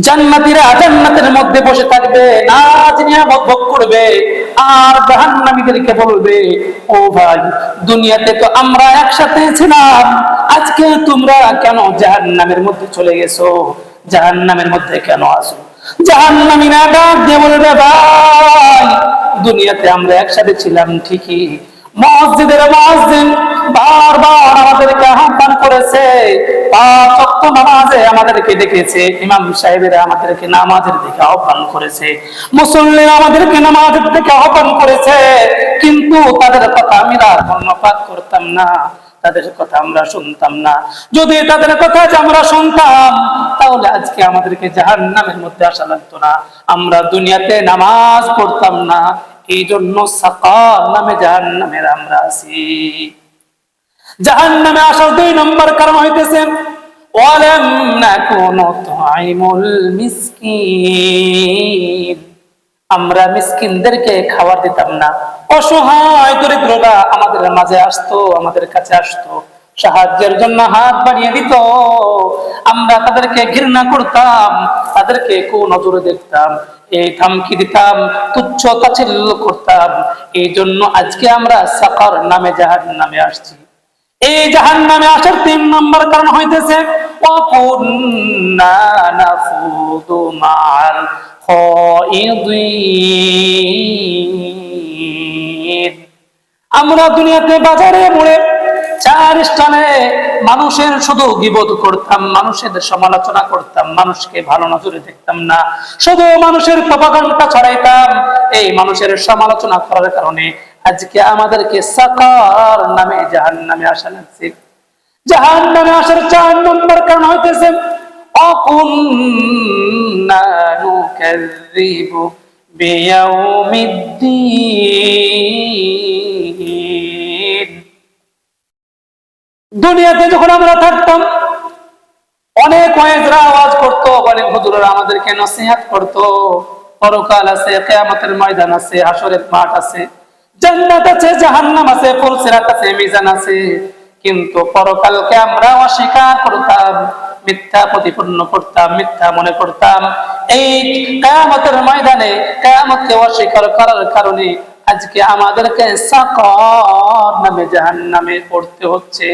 জান্নাতীরা জান্নাতের মধ্যে বসে থাকবে, নাজ নিয়ামত ভোগ করবে, আর জাহান্নামীদেরকে বলবে, ও ভাই, দুনিয়াতে তো আমরা একসাথে ছিলাম, আজকে তোমরা কেন জাহান্নামের মধ্যে চলে গেছো? জাহান্নামের মধ্যে কেন আসো? জাহান্নামীরা ডাক দিয়ে বলবে, ভাই, দুনিয়াতে আমরা একসাথে ছিলাম ঠিকই, মসজিদের মুয়াজ্জিন বারবার আমাদেরকে আহ্বান করেছে, পাঁচ ওয়াক্ত নামাজে আমাদেরকে ডেকেছে, ইমাম সাহেবেরা আমাদেরকে নামাজের দিকে আহ্বান করেছে, মুসল্লিরা আমাদেরকে নামাজের দিকে আহ্বান করেছে, কিন্তু তাদের কথা আমরা কর্ণপাত করতাম না, তাদের কথা আমরা শুনতাম না। যদি তাদের কথা আমরা শুনতাম, তাহলে আজকে আমাদেরকে জাহান্নামের মধ্যে আসা লাগতো না, আমরা দুনিয়াতে নামাজ পড়তাম না, এই জন্য সাকার নামে জাহান্নামের আমরা আছি। জাহান্নামে আসার 2 নম্বর কারণ হইতেছে ওয়ালাম নাকুনু তুআইমুল মিসকিন, আমরা মিসকিনদেরকে খাবার দিতাম না। অসহায় দরিদ্ররা আমাদের মাঝে আসতো, আমাদের কাছে আসতো, সাহায্যের জন্য হাত বাড়িয়ে দিত, আমরা তাদেরকে ঘৃণা করতাম, তাদেরকে কুনজরে দেখতাম, এই ধমকি দিতাম, তুচ্ছ তাচ্ছিল্য করতাম। এই জন্য আজকে আমরা সাকার নামে জাহান্নামে আসছি। এই জাহান্নামে আসার 3 নম্বর কারণ হইতেছে ওয়াকুন্না নাফুদু মাআল খায়িদিন, আমরা দুনিয়াতে বাজারে মোড়ে 4 স্থানে মানুষের শুধু গীবত করতাম, মানুষের সমালোচনা করতাম, মানুষকে ভালো নজরে দেখতাম না, শুধু মানুষের প্রপাগান্ডা ছড়াইতাম। এই মানুষের সমালোচনা করার কারণে আজকে আমাদেরকে সাকার নামে জাহান্নামে আসা লাগছে। জাহান্নামে আসার 4 নম্বর কারণ হইতেছে অকুন্না নুকাযযিবু বিয়াউমিদ্দিন, দুনিয়াতে যখন আমরা থাকতাম অনেক ওয়াইজরা আওয়াজ করতো, অনেক হুজুররা আমাদেরকে নসিহত করতো, পরকাল আছে, কিয়ামতের ময়দান আছে, হাসরের মাঠ আছে, জান্নাত আছে, জাহান্নাম আছে, ফুলসিরাত আছে, মিজান আছে, কিন্তু পরকালকে আমরা অস্বীকার করতাম, মিথ্যা প্রতিপন্ন করতাম, মিথ্যা মনে করতাম। এই কিয়ামতের ময়দানে কিয়ামতকে অস্বীকার করার কারণে আজকে আমাদেরকে সাকার নামে জাহান্নামে পড়তে হচ্ছে।